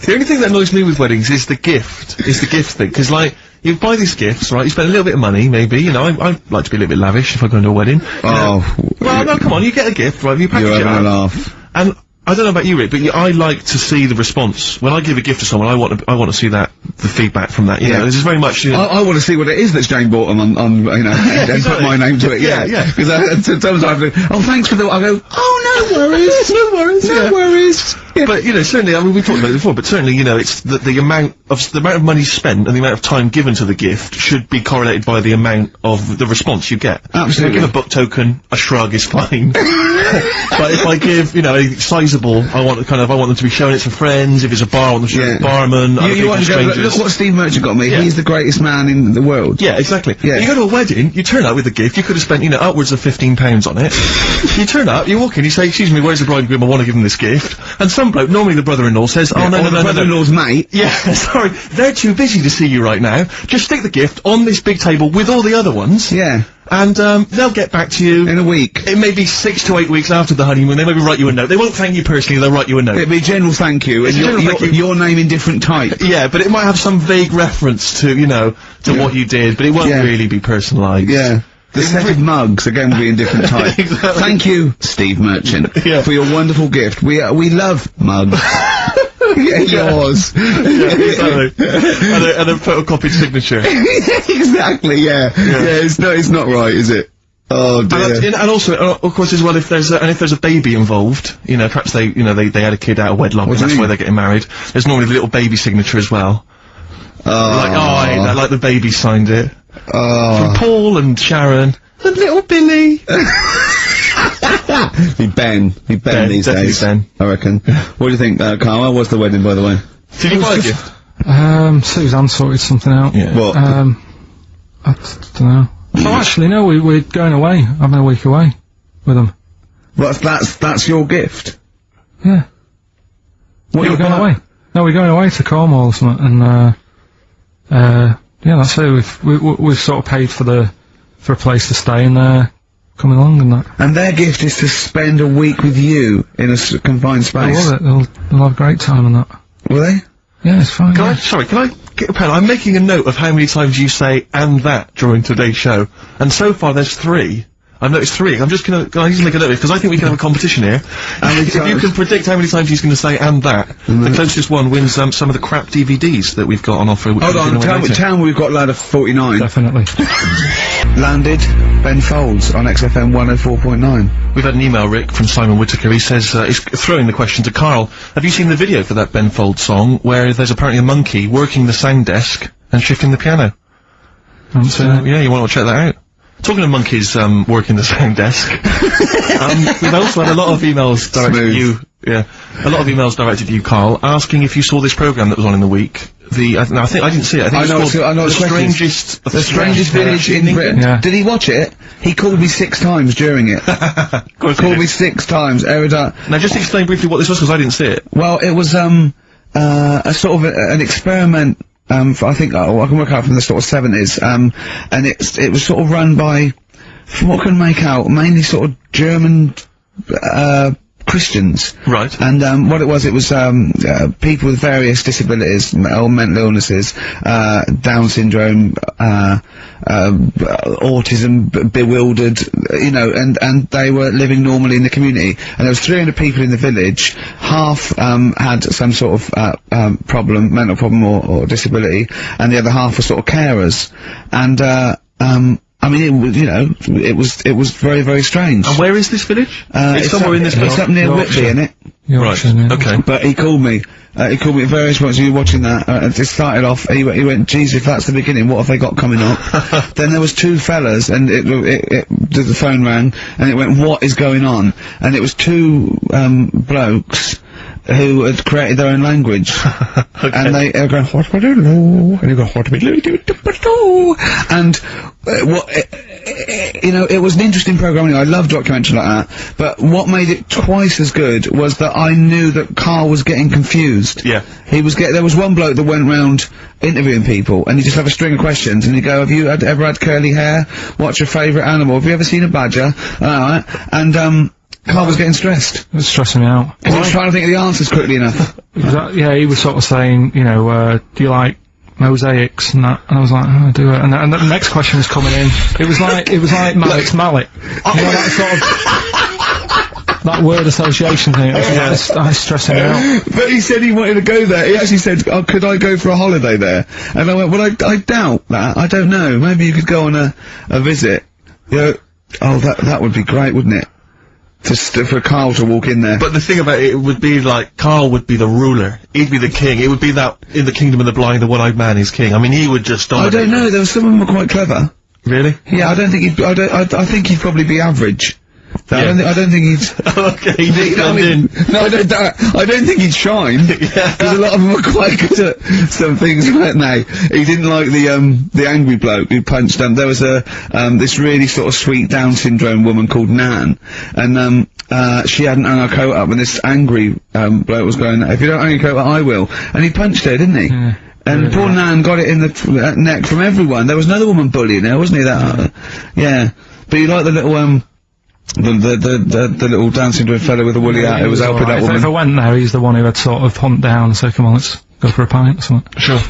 The only thing that annoys me with weddings is the gift. Thing. Because, like, you buy these gifts, right? You spend a little bit of money, maybe. You know, I like to be a little bit lavish if I go to a wedding. Oh. Well, no, come on. You get a gift, right? You package it up. You're having a laugh. And I don't know about you, Rick, but I like to see the response. When I give a gift to someone, I want to see the feedback from that. You know, this is very much, you know, I want to see what it is that's Jane bought on, you know, and put my name to it, yeah. Because sometimes I have to, oh, thanks for the, I go, oh, no worries. No worries. Yeah. But, you know, certainly, I mean, we've talked about it before, but certainly, you know, it's the amount of money spent and the amount of time given to the gift should be correlated by the amount of the response you get. Absolutely. If I give a book token, a shrug is fine. But if I give, you know, a sizable, I want them to be showing it to friends. If it's a bar, I want them to show it to the barman. You want to go, look what Steve Merchant got me. Yeah. He's the greatest man in the world. Yeah, exactly. Yeah. You go to a wedding, you turn up with a gift, you could have spent, you know, upwards of £15 on it. You turn up, you walk in, you say, excuse me, where's the bride and groom? I want to give them this gift. And some bloke, normally the brother-in-law, says, oh, no, the brother-in-law's mate. Yeah, sorry, they're too busy to see you right now. Just stick the gift on this big table with all the other ones. Yeah. And, they'll get back to you. In a week. It may be 6 to 8 weeks after the honeymoon, they maybe write you a note. They won't thank you personally, they'll write you a note. It'll be a general thank you, and your name in different type. Yeah, but it might have some vague reference to, you know, to what you did, but it won't really be personalised. Yeah. The set of mugs, again, will be in different type. Exactly. Thank you, Steve Merchant, for your wonderful gift. We love mugs. Yeah, yours. Yeah, exactly. and a photocopied signature. Exactly, yeah. It's not right, is it? Oh dear. And also, of course, as well, if there's a baby involved, you know, perhaps they had a kid out of wedlock, and that's why they're getting married. There's normally the little baby signature as well. I hate that, like the baby signed it. From Paul and Sharon, and little Billy. Be Ben these days, Ben. I reckon. What do you think, Carl? How was the wedding, by the way? Did you buy a gift? Suzanne sorted something out. Yeah. What? I don't know. Oh, actually, no, we're going away, having a week away with them. Well, that's your gift? Yeah. What, we're going away? No, we're going away to Cornwall or something, and, yeah, that's it. We've sort of paid for a place to stay and, coming along and that. And their gift is to spend a week with you in a confined space. They'll have a great time and that. Will they? Yeah, it's fine. Can I get a pen? I'm making a note of how many times you say "and that" during today's show, and so far there's 3. I've noticed 3. I'm just gonna make a note of it, because I think we can have a competition here. And if you can predict how many times he's gonna say "and that," the closest one wins some of the crap DVDs that we've got on offer. Hold on, tell me we've got Ladder 49. Definitely. Landed Ben Folds on XFM 104.9. We've had an email, Rick, from Simon Whittaker. He says, he's throwing the question to Carl. Have you seen the video for that Ben Folds song, where there's apparently a monkey working the sound desk and shifting the piano? Yeah, you want to check that out. Talking of monkeys, working the sound desk, we've also had a lot of emails directed at you, a lot of emails directed at you, Carl, asking if you saw this programme that was on in the week. I think I didn't see it. I know the strangest village in Britain. Yeah. Did he watch it? He called me 6 times during it. Called me 6 times every time. Now just explain briefly what this was, because I didn't see it. Well, it was, a sort of an experiment, I think, I can work out from the sort of 70s, and it was sort of run by, from what I can make out, mainly sort of German, Christians. Right. And, what it was people with various disabilities, or mental illnesses, Down syndrome, autism, bewildered, you know, and they were living normally in the community. And there was 300 people in the village, half, had some sort of, problem, mental problem or disability, and the other half were sort of carers. And, I mean, it was, you know, it was very, very strange. And where is this village? It's somewhere in this It's up near Whitby, innit? Right, okay. But he called me at various points when you were watching that, and it started off, he went, geez, if that's the beginning, what have they got coming up? Then there was 2 fellas, and the phone rang, and it went, what is going on? And it was 2, blokes, who had created their own language. Okay. And they were going, what do you know? And you go, what do you do? And, you know, it was an interesting programming. I love documentaries like that. But what made it twice as good was that I knew that Carl was getting confused. Yeah. There was one bloke that went round interviewing people, and he'd just have a string of questions, and he'd go, have you ever had curly hair? What's your favourite animal? Have you ever seen a badger? Alright. And, Carl was getting stressed. It was stressing me out. He was trying to think of the answers quickly enough. Yeah, he was sort of saying, you know, do you like mosaics and that? And I was like, oh, I do it. And the next question was coming in. It was like Malik's mallet. You know, that sort of that word association thing. It was like, stressing me out. But he said he wanted to go there. He actually said, oh, could I go for a holiday there? And I went, well, I doubt that. I don't know. Maybe you could go on a visit. You know, oh, that would be great, wouldn't it? For Carl to walk in there. But the thing about it would be like, Carl would be the ruler. He'd be the king. It would be that, in the kingdom of the blind, the one-eyed man is king. I mean, he would just dominate. I don't know, there were some of them were quite clever. Really? Yeah, I don't think he'd, I think he'd probably be average. I don't think he'd... Okay, he'd blend in. No, I don't think he'd shine. Because a lot of them were quite good at some things, weren't they? He didn't like the angry bloke who punched him. There was this really sort of sweet Down syndrome woman called Nan, and she hadn't hung her coat up, and this angry bloke was going, if you don't hang your coat up, I will. And he punched her, didn't he? Yeah. And poor Nan got it in the neck from everyone. There was another woman bullying her, wasn't he? Yeah. But you like the little the little Down syndrome fellow with the woolly hat who was helping that woman. If I went there, he's the one who had sort of hunt down and said, come on, let's go for a pint or something. Sure.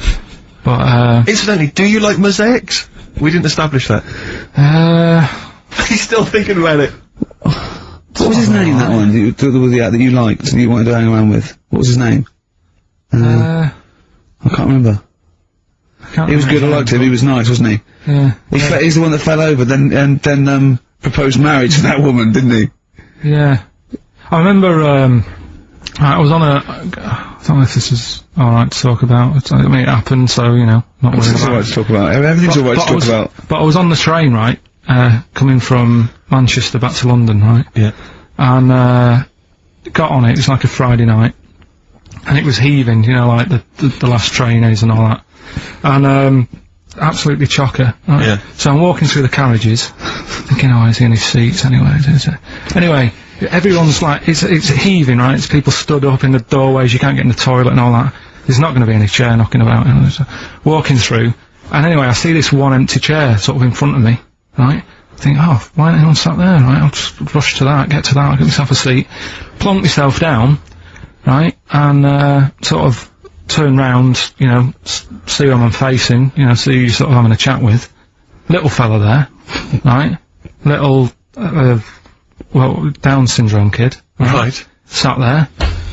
But, incidentally, do you like mosaics? We didn't establish that. He's still thinking about it. What was his name, that one, that you liked, and you wanted to hang around with? What was his name? I can't remember. He was good, I liked him, he was nice, wasn't he? Yeah. He's the one that fell over, then proposed marriage to that woman, didn't he? Yeah. I remember, I was on I don't know if this is alright to talk about. I mean, it happened, so, you know, not worried about it. It's alright to talk about. Everything's alright to talk about. But I was on the train, right, coming from Manchester back to London, right? Yeah. And, got on it, it was like a Friday night. And it was heaving, you know, like the last train is and all that. And, absolutely chocker. Right? Yeah. So I'm walking through the carriages, thinking, oh, is he in his seats anyway? Anyway, everyone's like, it's heaving, right? It's people stood up in the doorways, you can't get in the toilet and all that. There's not going to be any chair knocking about, you know, so walking through. And anyway, I see this one empty chair sort of in front of me, right? I think, oh, why ain't anyone sat there, right? I'll just rush to that, get I'll get myself a seat, plonk myself down, right? And, sort of turn round, you know, see who I'm facing, you know, see who you're sort of having a chat with. Little fella there, right? Little, well, Down syndrome kid. Right. Sat there.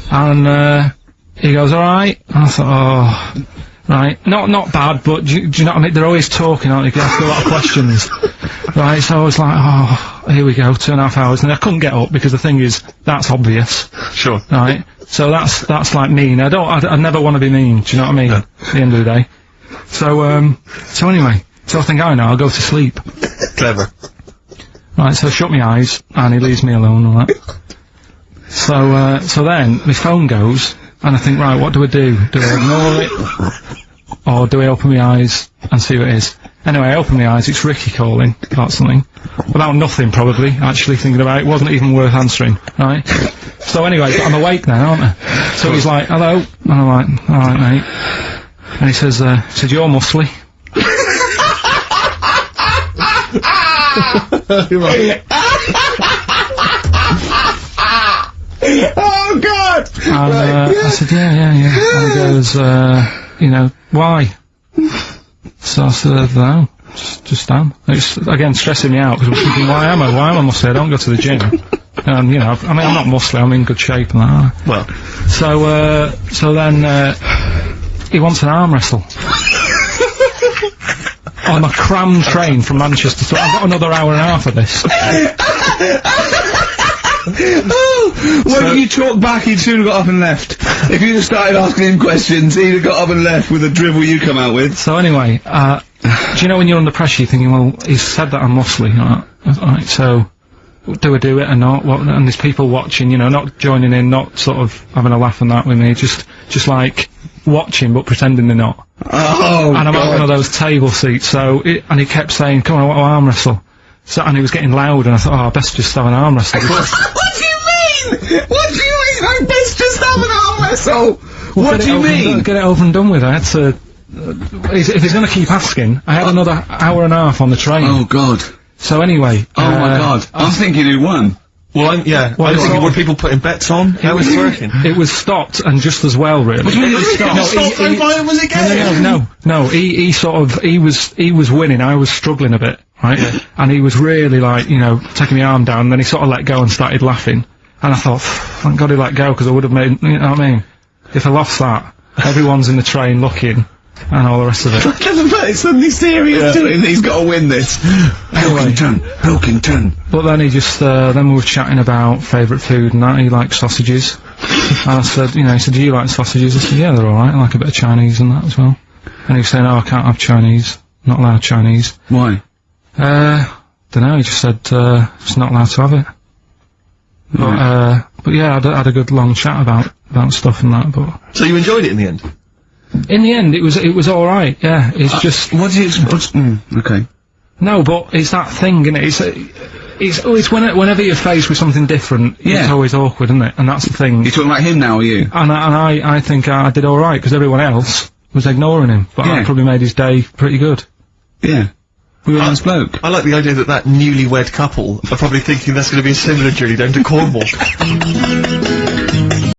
And, he goes, alright. And I thought, oh, right. Not bad, but do you know what I mean? They're always talking, aren't they? They ask a lot of questions. Right, so I was like, oh, here we go, 2.5 hours. And I couldn't get up because the thing is, that's obvious. Sure. Right? So that's like mean. I never want to be mean, do you know what I mean? No. At the end of the day. So anyway, so I think, oh no, I'll go to sleep. Clever. Right, so I shut my eyes, and he leaves me alone and all that. So then, my phone goes, and I think, right, what do? Do I ignore it? Or do I open my eyes and see what it is? Anyway, I open my eyes, it's Ricky calling about something. About nothing, probably, actually, thinking about it. It wasn't even worth answering, right? So anyway, I'm awake now, aren't I? So he's like, hello? And I'm like, alright, mate. And he says, you're muscly. Oh, God! And, I said, yeah. And he goes, you know, why? So I said, no, just Dan. It's, again, stressing me out, because I'm thinking, why am I muscly? I don't go to the gym. And, you know, I mean, I'm not muscly, I'm in good shape and that. Well. So then, he wants an arm wrestle. On a crammed train from Manchester, so I've got another hour and a half of this. Oh, when you talk back, he'd soon have got up and left. If you just started asking him questions, he'd have got up and left with the drivel you come out with. So anyway, do you know when you're under pressure, you're thinking, well, he's said that I'm muscly, alright, so, do I do it or not? And there's people watching, you know, not joining in, not sort of having a laugh and that with me, just like, watching but pretending they're not. Oh, and I'm God. at one of those table seats, so, and he kept saying, come on, I want to arm wrestle. So, and he was getting loud, and I thought, oh, I best just have an arm wrestle. What do you mean? What do you mean? I best just have an arm wrestle? What do you mean? Get it over and done with. I had to, if he's going to keep asking, I had another hour and a half on the train. Oh, God. So anyway. Oh, my God. I'm thinking who won. Well, yeah. Well, I was thinking, so- were people putting bets on? How was it working? It was stopped, and just as well, really. What do you mean it was stopped? No, Stop, then why was it getting? No, he was winning, I was struggling a bit, right? Yeah. And he was really, like, you know, taking my arm down, and then he sort of let go and started laughing. And I thought, thank God he let go, because I would have made, you know what I mean? If I lost that, everyone's in the train looking, and all the rest of it. It's suddenly serious to him that he's got to win this. Pilkington. But then he just, then we were chatting about favourite food and that. He likes sausages. And I said, you know, he said, do you like sausages? I said, yeah, they're alright. I like a bit of Chinese and that as well. And he was saying, oh, I can't have Chinese. Not allowed Chinese. Why? Dunno, he just said, just not allowed to have it. But yeah, I had a good long chat about stuff and that, but... So you enjoyed it in the end? In the end, it was alright, yeah. It's just... What do you okay. No, but it's that thing, innit? It's whenever you're faced with something different, Yeah. it's always awkward, isn't it? And that's the thing. You're talking about him now, or you? And I think I did alright, because everyone else was ignoring him. But I Yeah. probably made his day pretty good. Yeah. We were a nice bloke. I like the idea that newlywed couple are probably thinking that's going to be a similar journey down to Cornwall.